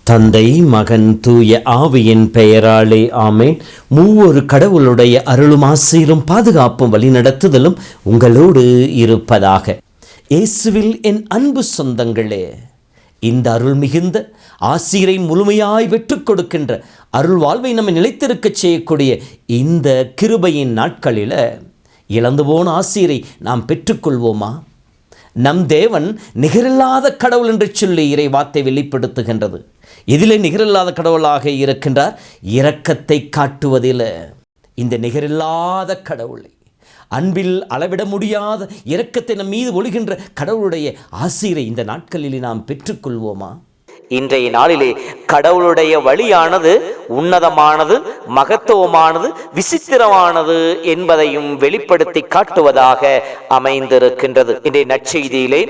தந்தை, மகன், தூய ஆவியின் பெயராலே ஆமேன். மூவொரு கடவுளுடைய அருளும் ஆசீரும் பாதுகாப்பும் வழிநடத்துதலும் உங்களோடு இருப்பதாக. இயேசுவில் என் அன்பு சொந்தங்களே, இந்த அருள் மிகுந்த ஆசீரை முழுமையாய் வெற்றுக் கொடுக்கின்ற அருள் வாழ்வை நம்மை நிலைத்திருக்கச் செய்யக்கூடிய இந்த கிருபையின் நாட்களில் இழந்து போன ஆசீரை நாம் பெற்றுக்கொள்வோமா? நம் தேவன் நிகரில்லாத கடவுள் என்று சொல்லி இறை வார்த்தை வெளிப்படுத்துகின்றது. இதிலே நிகரில்லாத கடவுளாக இருக்கின்றார். இரக்கத்தை காட்டுவதில் இந்த நிகரில்லாத கடவுளை, அன்பில் அளவிட முடியாத இரக்கத்தை நம் மீது ஒழுகின்ற கடவுளுடைய ஆசீரை இந்த நாட்களில் நாம் பெற்றுக்கொள்வோமா? இன்றைய நாளிலே கடவுளுடைய வழியானது உன்னதமானது, மகத்துவமானது, விசித்திரமானது என்பதையும் வெளிப்படுத்தி காட்டுவதாக அமைந்திருக்கின்றது. இன்றைய நற்செய்தியிலே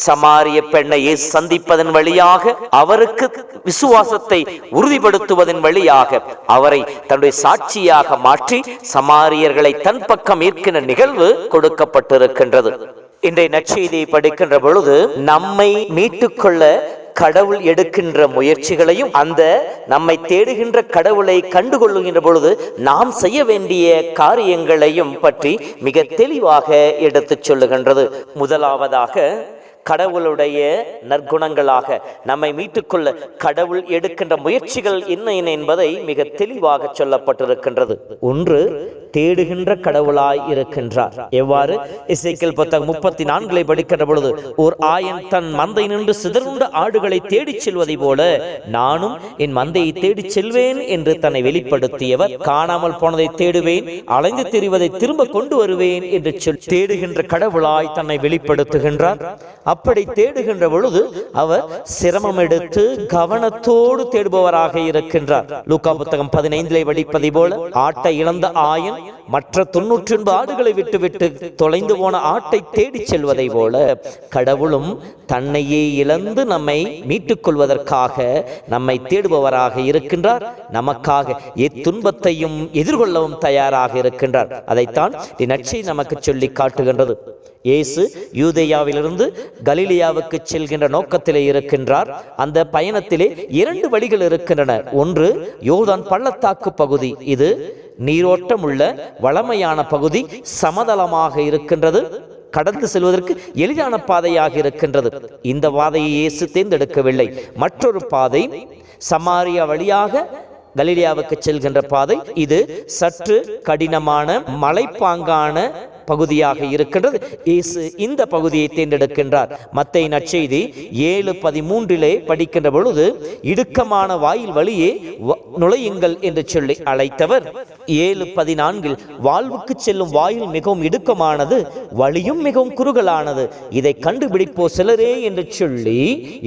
சமாரிய பெண்ணை சந்திப்பதன் வழியாக, அவருக்கு விசுவாசத்தை உறுதிப்படுத்துவதன் வழியாக அவரை தன்னுடைய சாட்சியாக மாற்றி சமாரியர்களை தன் பக்கம் ஈர்க்கின்ற நிகழ்வு கொடுக்கப்பட்டிருக்கின்றது. இன்றைய நற்செய்தியை படிக்கின்ற பொழுது நம்மை மீட்டுக்கொள்ள கடவுள் எடுக்கின்ற முயற்சிகளையும், அந்த நம்மை தேடுகின்ற கடவுளை கண்டுகொள்ளுகின்ற பொழுது நாம் செய்ய வேண்டிய காரியங்களையும் பற்றி மிக தெளிவாக எடுத்துச் சொல்லுகின்றது. முதலாவதாக கடவுளுடைய நற்குணங்களாக நம்மை மீட்டுக்கொள்ள கடவுள் எடுக்கின்ற முயற்சிகள் என்ன என்பதை மிக தெளிவாக சொல்லப்பட்டிருக்கின்றது. ஒன்று, தேடுகின்ற கடவுளாய் இருக்கின்றார். எவ்வாறு? எசேக்கியேல் புத்தகம் 34 படிக்கின்ற பொழுது, ஓர் ஆயன் தன் மந்தை நின்று சிதறுண்ட ஆடுகளை தேடிச் செல்வதை போல நானும் என் மந்தையை தேடிச் செல்வேன் என்று தன்னை வெளிப்படுத்தியவர். காணாமல் போனதை தேடுவேன், அலைந்து தெரிவதை திரும்ப கொண்டு வருவேன் என்று தேடுகின்ற கடவுளாய் தன்னை வெளிப்படுத்துகின்றார். அப்படி தேடுகின்ற பொழுது அவர் சிரமம் எடுத்து கவனத்தோடு தேடுபவராக இருக்கின்றார். லூக்கா புத்தகம் 15 படிப்பதை போல, ஆட்டை இழந்த ஆயன் மற்ற 99 ஆடுகளை விட்டுவிட்டு தொலைந்து போன ஆட்டை தேடி செல்வதை போல கடவுளும் தன்னையே இழந்து நம்மை மீட்டுக் கொள்வதற்காக நம்மை தேடுபவராக இருக்கின்றார். நமக்காக எத்துன்பத்தையும் எதிர்கொள்ளவும் தயாராக இருக்கின்றார். அதைத்தான் நற்செய்தி நமக்கு சொல்லி காட்டுகின்றது. இயேசு யூதேயாவிலிருந்து கலிலேயாவுக்கு செல்கின்ற நோக்கத்திலே இருக்கின்றார். அந்த பயணத்திலே 2 வழிகள் இருக்கின்றன. ஒன்று, யோர்தான் பள்ளத்தாக்கு பகுதி. இது நீரோட்டம் உள்ள வளமையான பகுதி, சமதளமாக இருக்கின்றது, கடந்து செல்வதற்கு எளிதான பாதையாக இருக்கின்றது. இந்த பாதையை இயேசு தேர்ந்தெடுக்கவில்லை. மற்றொரு பாதை சமாரியா வழியாக கலிலேயாவுக்கு செல்கின்ற பாதை. இது சற்று கடினமான மலைப்பாங்கான பகுதியாக இருக்கின்றது. இயேசு இந்த பகுதியை தேர்ந்தெடுக்கின்றார். மத்தேயு நற்செய்தி 7:13 படிக்கின்ற பொழுது, இடுக்கமான வாயில் வழியே நுழையுங்கள் என்று சொல்லி அழைத்தவர் 7:14 வாழ்வுக்கு செல்லும் வாயில் மிகவும் இடுக்கமானது, வழியும் மிகவும் குறுகலானது, இதை கண்டுபிடிப்போ சிலரே என்று சொல்லி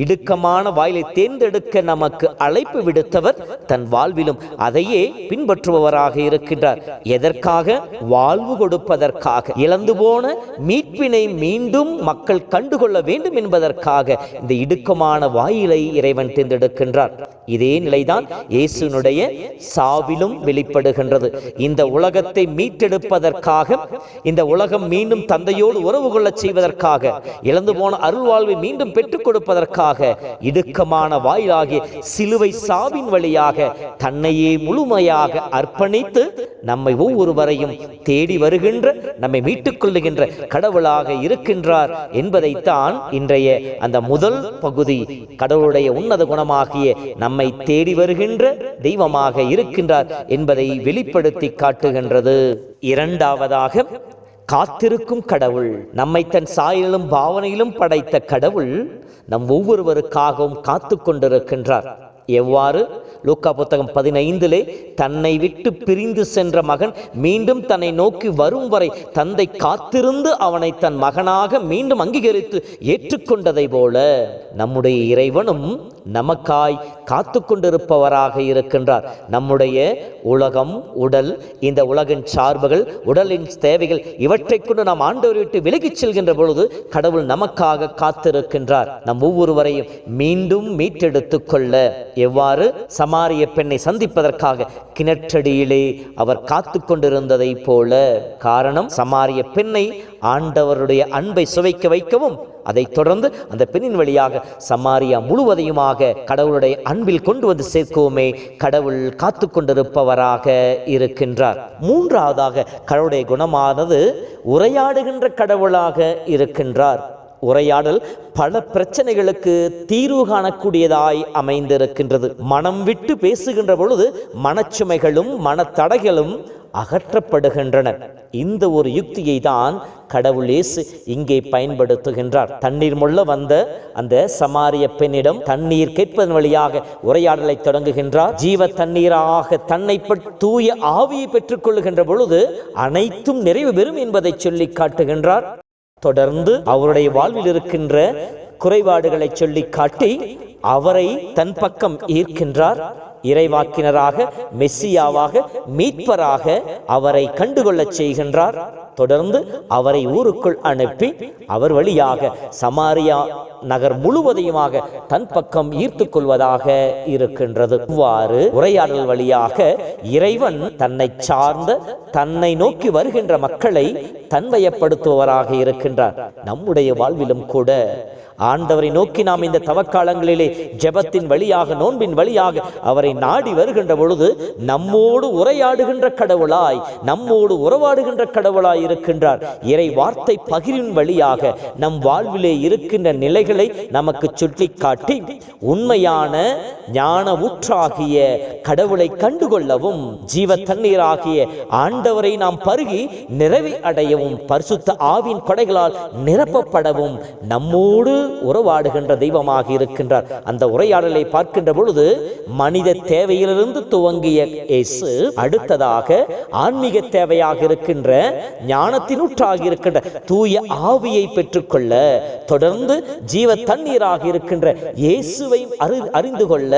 இடுக்கமான வாயிலை தேர்ந்தெடுக்க நமக்கு அழைப்பு விடுத்தவர் தன் வாழ்விலும் அதையே பின்பற்றுபவராக இருக்கின்றார். எதற்காக? வாழ்வு கொடுப்பதற்காக. இழந்து போன மீட்பினை மீண்டும் மக்கள் கண்டுகொள்ள வேண்டும் என்பதற்காக இந்த இடுக்கமான வாயிலை இறைவன் தேர்ந்தெடுக்கின்றார். இதே நிலைதான் இயேசுனுடைய சாவிலும் வெளிப்படுகின்றது. இந்த உலகத்தை மீட்டெடுப்பதற்காக, இந்த உலகம் மீண்டும் தந்தையோடு உறவு கொள்ள செய்வதற்காக, இழந்து போன அருள்வாழ்வை மீண்டும் பெற்றுக் கொடுப்பதற்காக இடுக்கமான வாயிலாகிய சிலுவை சாவின் வழியாக தன்னையே முழுமையாக அர்ப்பணித்து நம்மை ஒவ்வொருவரையும் தேடி வருகின்ற, நம்மை மீட்டுக் கொள்ளுகின்ற கடவுளாக இருக்கின்றார் என்பதைத்தான் இன்றைய அந்த முதல் பகுதி கடவுளுடைய உன்னத குணமாகிய நம்மை தேடி வருகின்ற தெய்வமாக இருக்கின்றார் என்பதை வெளிப்படுத்தி காட்டுகின்றது. இரண்டாவதாக, காத்திருக்கும் கடவுள். நம்மை தன் சாயலிலும் பாவனையிலும் படைத்த கடவுள் நம் ஒவ்வொருவருக்காகவும் காத்து கொண்டிருக்கின்றார். எவ்வாறு? லூக்கா புத்தகம் 15 தன்னை விட்டு பிரிந்து சென்ற மகன் மீண்டும் தன்னை நோக்கி வரும் வரை தந்தை காத்திருந்து அவனை தன் மகனாக மீண்டும் அங்கீகரித்து ஏற்றுக்கொண்டதை போல நம்முடைய இறைவனும் நமக்காய் காத்து கொண்டிருப்பவராக இருக்கின்றார். நம்முடைய உலகம், உடல், இந்த உலகின் சார்புகள், உடலின் தேவைகள், இவற்றை கொண்டு நாம் ஆண்டவரை விட்டு விலகிச் செல்கின்ற பொழுது கடவுள் நமக்காக காத்திருக்கின்றார். நம் ஒவ்வொருவரையும் மீண்டும் மீட்டெடுத்துக் கொள்ள எவ்வாறு சமாரிய பெண்ணை சந்திப்பதற்காக கிணற்றடியிலே அவர் காத்து கொண்டிருந்ததை போல. காரணம், சமாரிய பெண்ணை ஆண்டவருடைய அன்பை சுவைக்க வைக்கவும், அதைத் தொடர்ந்து அந்த பெண்ணின் வழியாக சமாரியா முழுவதையுமாக கடவுளுடைய அன்பில் கொண்டு வந்து சேர்க்கவுமே கடவுள் காத்து கொண்டிருப்பவராக இருக்கின்றார். மூன்றாவதாக கடவுளுடைய குணமானது உரையாடுகின்ற கடவுளாக இருக்கின்றார். உரையாடல் பல பிரச்சனைகளுக்கு தீர்வு காணக்கூடியதாய் அமைந்திருக்கின்றது. மனம் விட்டு பேசுகின்ற பொழுது மனச்சுமைகளும் மனத்தடைகளும் அகற்றப்படுகின்றன. இந்த ஒரு யுக்தியை தான் கடவுள் இயேசு இங்கே பயன்படுத்துகின்றார். தண்ணீர் மொள்ள வந்த அந்த சமாரிய பெண்ணிடம் தண்ணீர் கேட்பதன் வழியாக உரையாடலை தொடங்குகின்றார். ஜீவ தண்ணீராக தன்னை தூய ஆவியை பெற்றுக் கொள்ளுகின்ற பொழுது அனைத்தும் நிறைவு பெறும் என்பதை சொல்லி காட்டுகின்றார். தொடர்ந்து அவருடைய வாழ்வில் இருக்கின்ற குறைபாடுகளை சொல்லி காட்டி அவரை தன் பக்கம் ஈர்க்கின்றார். இறைவாக்கினராக, மெஸ்ஸியாவாக, மீட்பராக அவரை கண்டுகொள்ளச் செய்கின்றார். தொடர்ந்து அவரை ஊருக்குள் அனுப்பி அவர் வழியாக சமாரியா நகர் முழுவதையுமாக தன் பக்கம் ஈர்த்துக் கொள்வதாக இருக்கின்றது. இவ்வாறு உரையாடல் வழியாக இறைவன் தன்னை சார்ந்த, தன்னை நோக்கி வருகின்ற மக்களை தன்மையப்படுத்துபவராக இருக்கின்றார். நம்முடைய வாழ்விலும் கூட ஆண்டவரை நோக்கி நாம் இந்த தவக்காலங்களிலே ஜெபத்தின் வழியாக, நோன்பின் வழியாக அவரை நாடி வருகின்ற பொழுது நம்மோடு உரையாடுகின்ற கடவுளாய், நம்மோடு உறவாடுகின்ற கடவுளாய் இருக்கின்றார். இறை வார்த்தை பகிரின் வழியாக நம் வாழ்விலே இருக்கின்ற நிலைகளை நமக்கு சுட்டி காட்டி உண்மையான ஞான ஊற்றாகிய கடவுளை கண்டுகொள்ளவும், ஜீவ தண்ணீராகிய ஆண்டவரை நாம் பருகி நிறைவை அடையவும், பரிசுத்த ஆவின் கொடைகளால் நிரப்பப்படவும் நம்மோடு உறவாடுகின்ற தெய்வமாக இருக்கின்றார். அந்த உரையாடலை பார்க்கின்ற பொழுது மனித தேவையிலிருந்து துவங்கிய இயேசு அடுத்ததாக ஆன்மீக தேவையாக இருக்கின்ற, ஞானத்தினூற்றாக இருக்கின்ற தூய ஆவியை பெற்றுக்கொள்ள, தொடர்ந்து ஜீவ தண்ணீராக இருக்கின்ற இயேசுவை அறிந்து கொள்ள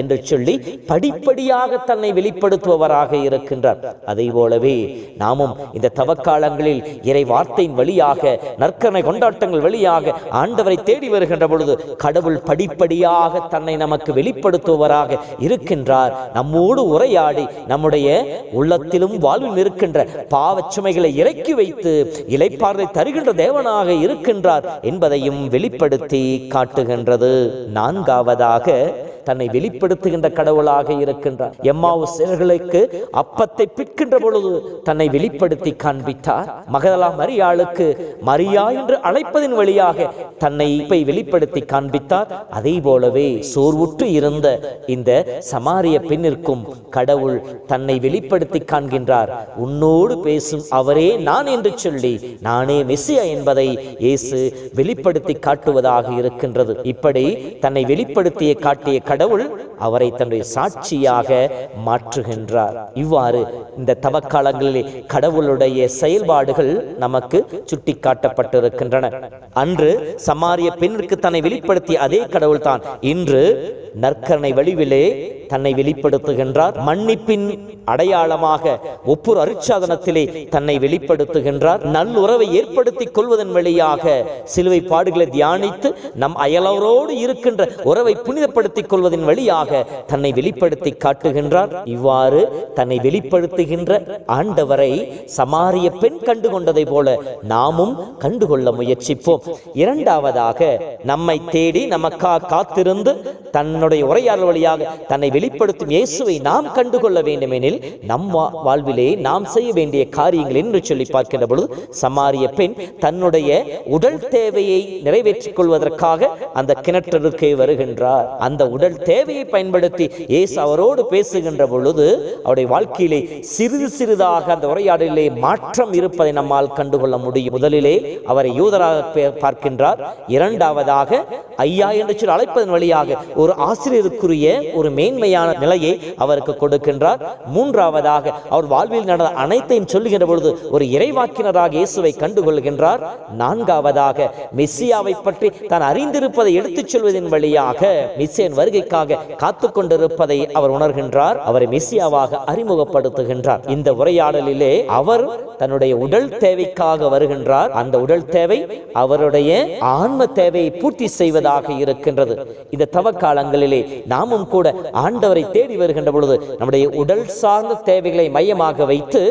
என்று சொல்லி படிப்படியாக தன்னை வெளிப்படுத்துபவராக இருக்கின்றார். அதை போலவே நாமும் இந்த தவக்காலங்களில் இறை வார்த்தையின் வழியாக, நற்கருணை கொண்டாட்டங்கள் வழியாக ஆண்டவரை தேடி வருகின்ற பொழுது கடவுள் படிப்படியாக தன்னை நமக்கு வெளிப்படுத்துவராக இருக்கின்றார். நம்மோடு உரையாடி நம்முடைய உள்ளத்திலும் வாழ்வில் இருக்கின்ற பாவச்சுமைகளை இறக்கி வைத்து இளைப்பாறுதலை தருகின்ற தேவனாக இருக்கின்றார் என்பதையும் வெளிப்படுத்தி காட்டுகின்றது. நான்காவதாக தன்னை வெளிப்படுத்துகின்ற கடவுளாக இருக்கின்றார். எம்மாவு சிலர்களுக்கு அப்பத்தை பிற்கின்ற பொழுது தன்னை வெளிப்படுத்தி காண்பித்தார். மகதலா மரியாளுக்கு மரியா என்று அழைப்பதின் வழியாக தன்னை வெளிப்படுத்தி காண்பித்தார். அதே போலவே சோர்வுற்று இருந்த இந்த சமாரிய பெண்ணிற்கும் கடவுள் தன்னை வெளிப்படுத்தி காண்கின்றார். உன்னோடு பேசும் அவரே நான் என்று சொல்லி நானே மெஸ்ஸியா என்பதை இயேசு வெளிப்படுத்தி காட்டுவதாக இருக்கின்றது. இப்படி தன்னை வெளிப்படுத்திய காட்டிய கடவுள் அவரை தன்னுடைய சாட்சியாக மாற்றுகின்றார். இவ்வாறு இந்த தவக்காலங்களிலே கடவுளுடைய செயல்பாடுகள் நமக்கு சுட்டி காட்டப்பட்டிருக்கின்றன. அன்று சமாரிய பெண்ணிற்கு தன்னை வெளிப்படுத்திய அதே கடவுள் தான் இன்று நற்கருணை வடிவிலே தன்னை வெளிப்படுத்துகின்றார். மன்னிப்பின் அடையாளமாக ஒப்புர அருட்சாதனத்திலே தன்னை வெளிப்படுத்துகின்றார். நல்லுறவை ஏற்படுத்திக் கொள்வதன் வழியாக சிலுவை பாடுகளை தியானித்து நம் அயலவரோடு இருக்கின்ற உறவை புனிதப்படுத்திக் கொள்வதன் வழியாக தன்னை வெளிப்படுத்தி காட்டுகின்றார். இவ்வாறு தன்னை வெளிப்படுத்துகின்ற ஆண்டவரை சமாரிய பெண் கண்டுகொண்டதை போல நாமும் கண்டுகொள்ள முயற்சிப்போம். இரண்டாவதாக நம்மை தேடி நமக்காக காத்திருந்து தன்னுடைய உரையாடல் வழியாக தன்னை வெளிப்படுத்தும் இயேசுவை நாம் கண்டுகொள்ள வேண்டும் எனில் நம் வாழ்விலே நாம் செய்ய வேண்டிய காரியங்கள் என்று சொல்லி பார்க்கின்ற பொழுது சமாரிய பெண் தன்னுடைய உடல் தேவையை நிறைவேற்றிக் கொள்வதற்காக அந்த கிணற்றுக்கே வருகின்றார். அந்த உடல் தேவையை பயன்படுத்தி இயேசு அவரோடு பேசுகின்ற பொழுது அவருடைய வாழ்க்கையிலே சிறிது சிறிதாக அந்த உரையாடலிலே மாற்றம் இருப்பதை நம்மால் கண்டுகொள்ள முடியும். முதலிலே அவரை யூதராக பார்க்கின்றார். இரண்டாவதாக ஐயா என்று சொல்லி அழைப்பதன் வழியாக ஒரு ஆசிரியருக்குரிய ஒரு மேன்மையான நிலையை அவருக்கு கொடுக்கின்றார். மூன்றாவதாக அவர் வாழ்வில் நடந்த அனைத்தையும் சொல்லுகின்ற பொழுது ஒரு இறைவாக்கினராக இயேசுவை கண்டுகொள்கின்றார். நான்காவதாக மெஸ்ஸியாவை பற்றி தான் அறிந்திருப்பதை எடுத்துச் சொல்வதன் வழியாக மெஸ்ஸியன் வருகைக்காக காத்து கொண்டிருப்பதை அவர் உணர்கின்றார். அவரை மெஸ்ஸியாவாக அறிமுகப்படுத்துகின்றார். இந்த உரையாடலிலே அவர் தன்னுடைய உடல் தேவைக்காக வருகின்றார். அந்த உடல் தேவை அவருடைய ஆன்ம தேவையை பூர்த்தி செய்வதாக இருக்கின்றது. இந்த தவக்காலங்களிலே நாமும் கூட ஆண்டவரை தேடி வருகின்ற பொழுது நம்முடைய உடல் சார்ந்த தேவைகளை மையமாக வைத்து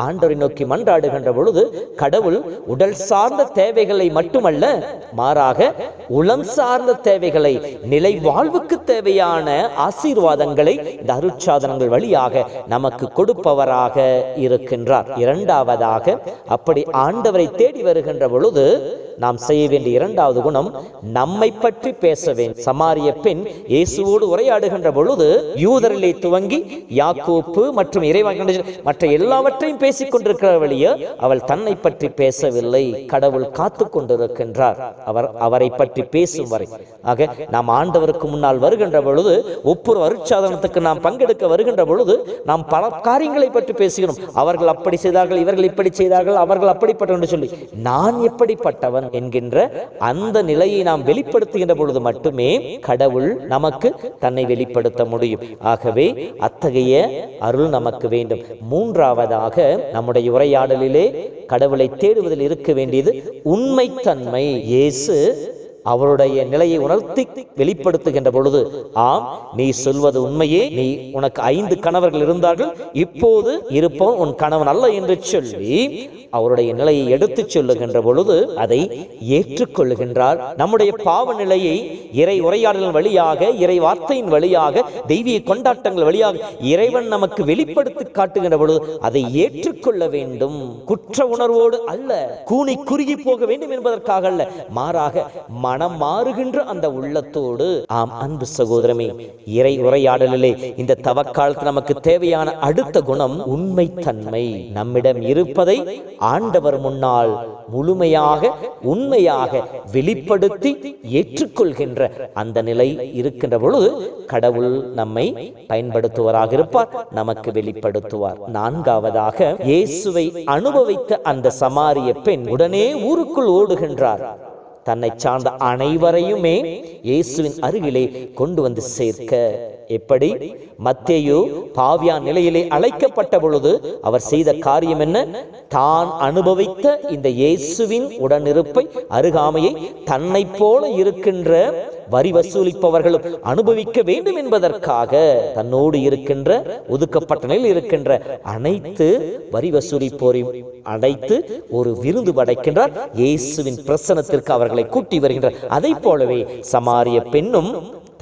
ஆண்டவரை நோக்கி மன்றாடுகின்ற பொழுது கடவுள் உடல் சார்ந்த தேவைகளை மட்டுமல்ல, மாறாக உளம் சார்ந்த தேவைகளை, நிலை வாழ்வுக்கு தேவையான ஆசீர்வாதங்களை இந்த அருட்சாதனங்கள் வழியாக நமக்கு கொடுப்பவராக இருக்கின்றார். இரண்டாவதாக, அப்படி ஆண்டவரை தேடி வருகின்ற பொழுது நாம் செய்ய வேண்டிய இரண்டாவது குணம், நம்மை பற்றி பேச வேண்டும். சமாரிய பெண் இயேசுவோடு உரையாடுகின்ற பொழுது யூதரிலே துவங்கி யாக்கோப்பு மற்றும் இறைவாக்கினர் மற்ற எல்லாவற்றையும் பேசிக் கொண்டிருக்கிற வழியே அவள் தன்னை பற்றி பேசவில்லை. கடவுள் காத்து கொண்டிருக்கின்றார் அவரை பற்றி பேசும் வரை. ஆக நாம் ஆண்டவருக்கு முன்னால் வருகின்ற பொழுது, ஒவ்வொரு அருட்சாதனத்துக்கு நாம் பங்கெடுக்க வருகின்ற பொழுது நாம் பல காரியங்களை பற்றி பேசுகிறோம். அவர்கள் அப்படி செய்தார்கள், இவர்கள் இப்படி செய்தார்கள், அவர்கள் அப்படிப்பட்ட என்று சொல்லி நான் எப்படிப்பட்டவன் என்கின்ற அந்த நிலையை நாம் வெளிப்படுத்துகின்ற பொழுது மட்டுமே கடவுள் நமக்கு தன்னை வெளிப்படுத்த முடியும். ஆகவே அத்தகைய அருள் நமக்கு வேண்டும். மூன்றாவதாக, நம்முடைய உரையாடலிலே கடவுளை தேடுவதில் இருக்க வேண்டியது உண்மைத்தன்மை. இயேசு அவருடைய நிலையை உணர்த்தி வெளிப்படுத்துகின்ற பொழுது, ஆம், நீ சொல்வது உண்மையே, நீ உனக்கு 5 கணவர்கள் இருந்தார்கள், இப்போது இருப்பவன் உன் கணவன் அல்ல என்று சொல்லி அவருடைய நிலையை எடுத்துச் சொல்லுகின்ற பொழுது அதை ஏற்றுக்கொள்ளுகின்றார். நம்முடைய பாவ நிலையை இறை உரையாடலின் வழியாக, இறை வார்த்தையின் வழியாக, தெய்வீக கொண்டாட்டங்கள் வழியாக இறைவன் நமக்கு வெளிப்படுத்தி காட்டுகின்ற பொழுது அதை ஏற்றுக்கொள்ள வேண்டும். குற்ற உணர்வோடு அல்ல, கூனி குறுகி போக வேண்டும் என்பதற்காக அல்ல, மாறாக மனம் மாறுகின்ற அந்த உள்ளத்தோடு. ஆம் அன்பு சகோதரமே, இறை உரையாடலிலே இந்த தவக்காலத்தில் நமக்கு தேவையான அடுத்த குணம் உண்மைத்தன்மை. நம்மிடம் இருப்பதை ஆண்டவர் முன்னால் முழுமையாக உண்மையாக வெளிப்படுத்தி ஏற்றுக்கொள்கின்ற அந்த நிலை இருக்கின்ற பொழுது கடவுள் நம்மை பயன்படுத்துவராக இருப்பார், நமக்கு வெளிப்படுத்துவார். நான்காவதாக, இயேசுவை அனுபவித்த அந்த சமாரிய பெண் உடனே ஊருக்குள் ஓடுகின்றார். தன்னை சார்ந்த அனைவரையுமே இயேசுவின் அருகிலே கொண்டு வந்து சேர்க்க. எப்படி? மத்தேயு பாவியான் நிலையிலே அழைக்கப்பட்ட பொழுது அவர் செய்த காரியம் என்ன? தான் அனுபவித்த இந்த இயேசுவின் உடனிருப்பை, அருகாமையை தன்னை போல இருக்கின்ற வரி வசூலிப்பவர்களும் அனுபவிக்க வேண்டும் என்பதற்காக தன்னோடு இருக்கின்ற, ஒதுக்கப்பட்ட நிலையில் இருக்கின்ற அனைத்து வரி வசூலிப்போரையும் அழைத்து ஒரு விருந்து படைக்கின்றார். இயேசுவின் பிரசன்னத்திற்கு அவர்களை கூட்டி வருகின்றார். அதை போலவே சமாரிய பெண்ணும்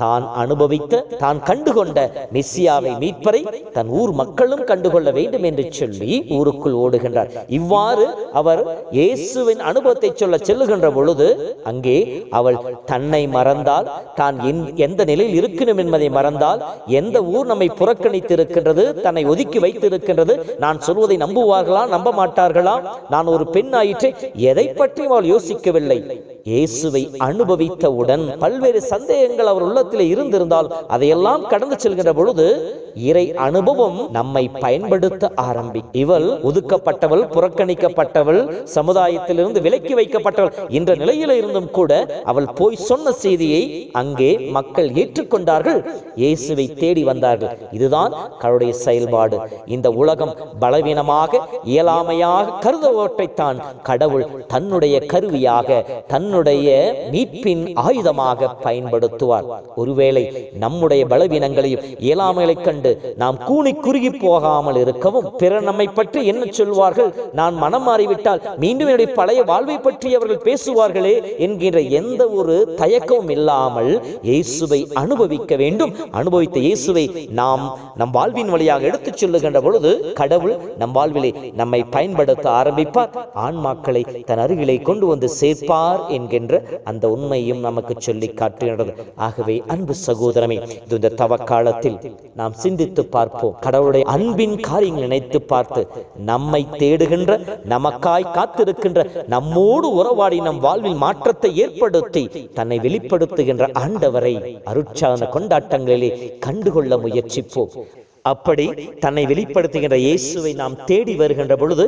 தான் அனுபவித்த, தான் கண்டுகொண்ட மெஸ்ஸியாவை, மீட்பரை தன் ஊர் மக்களும் கண்டுகொள்ள வேண்டும் என்று சொல்லி ஊருக்குள் ஓடுகின்றார். இவ்வாறு அவர் இயேசுவின் அனுபவத்தை சொல்ல செல்லுகின்ற பொழுது அங்கே அவள் தன்னை மறந்தால், தான் எந்த நிலையில் இருக்கணும் என்பதை மறந்தால், எந்த ஊர் நம்மை புறக்கணித்து இருக்கின்றது, தன்னை ஒதுக்கி வைத்து இருக்கின்றது, நான் சொல்வதை நம்புவார்களா நம்ப மாட்டார்களா, நான் ஒரு பெண் ஆயிற்றே, எதை பற்றியும் அவள் யோசிக்கவில்லை. இயேசுவை அனுபவித்தவுடன் பல்வேறு சந்தேகங்கள் அவர் உள்ளத்திலே இருந்திருந்தால் அதையெல்லாம் கடந்து செல்கின்ற பொழுது இறை அனுபவம் நம்மை பயன்படுத்த ஆரம்பிக்கும். இவள் ஒதுக்கப்பட்டவள், புறக்கணிக்கப்பட்டவள், சமுதாயத்திலிருந்து விலக்கி வைக்கப்பட்டவள் என்ற நிலையில இருந்தும் கூட அவள் போய் சொன்ன செய்தியை அங்கே மக்கள் ஏற்றுக்கொண்டார்கள், இயேசுவை தேடி வந்தார்கள். இதுதான் கடவுளுடைய செயல்பாடு. இந்த உலகம் பலவீனமாக, இயலாமையாக கருதுவற்றைத்தான் கடவுள் தன்னுடைய கருவியாக, தன்னுடைய மீட்பின் ஆயுதமாக பயன்படுத்துவார். ஒருவேளை நம்முடைய பலவீனங்களையும் இயலாமைகளை கண்டு நாம் கூனி குறுகி போகாமல் இருக்கவும், பிறர் நம்மை பற்றி என்ன சொல்வார்கள், நான் மனம் மாறிவிட்டால் மீண்டும் என்னுடைய பழைய வாழ்வை பற்றி அவர்கள் பேசுவார்களே என்கின்ற எந்த ஒரு தயக்கமும் இல்லாமல் இயேசுவை அனுபவிக்க வேண்டும். அனுபவித்த இயேசுவை நாம் நம் வாழ்வின் வழியாக எடுத்துச் சொல்லுகின்ற பொழுது கடவுள் நம் வாழ்விலே நம்மை பயன்படுத்த ஆரம்பிப்பார், ஆன்மாக்களை தன் அருகிலே கொண்டு வந்து சேர்ப்பார் என்கிற என்கின்ற அந்த உண்மையும் நமக்கு சொல்லி காட்டுகின்றது. ஆகவே அன்பு சகோதரமே, இந்த தவக்காலத்தில் நாம் சிந்தித்து பார்ப்போம். கடவுளுடைய அன்பின் காரியங்கள் நினைத்து பார்த்து நம்மை தேடுகின்ற, நமக்காய் காத்திருக்கின்ற, நம்மோடு உறவாடி நம் வாழ்வில் மாற்றத்தை ஏற்படுத்தி தன்னை வெளிப்படுத்துகின்ற ஆண்டவரை அருட்சாதன கொண்டாட்டங்களிலே கண்டுகொள்ள முயற்சிப்போம். அப்படி தன்னை வெளிப்படுத்துகின்ற இயேசுவை நாம் தேடி வருகின்ற பொழுது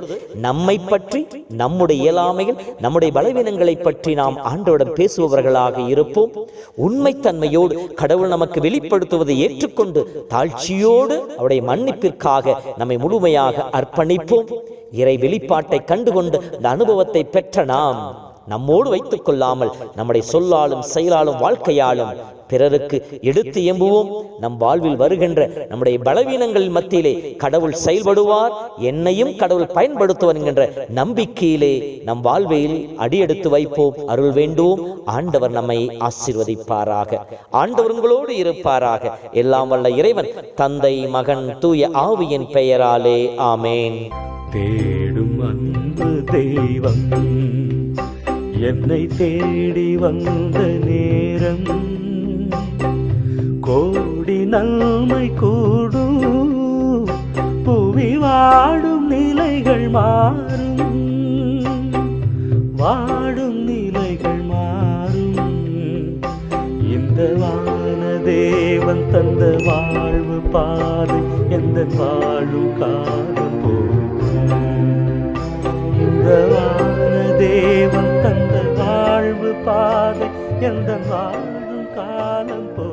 நம்மை பற்றி, நம்முடைய இயலாமைகள், நம்முடைய பலவீனங்களை பற்றி நாம் ஆண்டவரிடம் பேசுபவர்களாக இருப்போம். உண்மைத்தன்மையோடு கடவுள் நமக்கு வெளிப்படுத்துவதை ஏற்றுக்கொண்டு தாழ்ச்சியோடு அவருடைய மன்னிப்பிற்காக நம்மை முழுமையாக அர்ப்பணிப்போம். இறை வெளிப்பாட்டை கண்டுகொண்டு இந்த அனுபவத்தை பெற்ற நாம் நம்மோடு வைத்துக் கொள்ளாமல் நம்முடைய சொல்லாலும் செயலாலும் வாழ்க்கையாலும் பிறருக்கு எடுத்து எம்புவோம். நம் வாழ்வில் வருகின்ற நம்முடைய பலவீனங்கள் மத்தியிலே கடவுள் செயல்படுவார், என்னையும் கடவுள் பயன்படுத்துவார் என்கின்ற நம்பிக்கையிலே நம் வாழ்வில் அடியெடுத்து வைப்போம். அருள் வேண்டுவோம். ஆண்டவர் நம்மை ஆசீர்வதிப்பாராக. ஆண்டவர் உங்களோடு இருப்பாராக. எல்லாம் வல்ல இறைவன் தந்தை, மகன், தூய ஆவியின் பெயராலே ஆமேன். தேடும் அன்பு தெய்வம் என்னை தேடி வந்த நேரம், கோடி நன்மை கூடும், புவி வாடும் நிலைகள் மாறும், வாடும் நிலைகள் மாறும். இந்த வானதேவன் தந்த வாழ்வு பாதை எந்த வாழும் காலம் போகும். இந்த வானதேவன் தந்த வாழ்வு பாதை எந்த வாழும் காலம் போ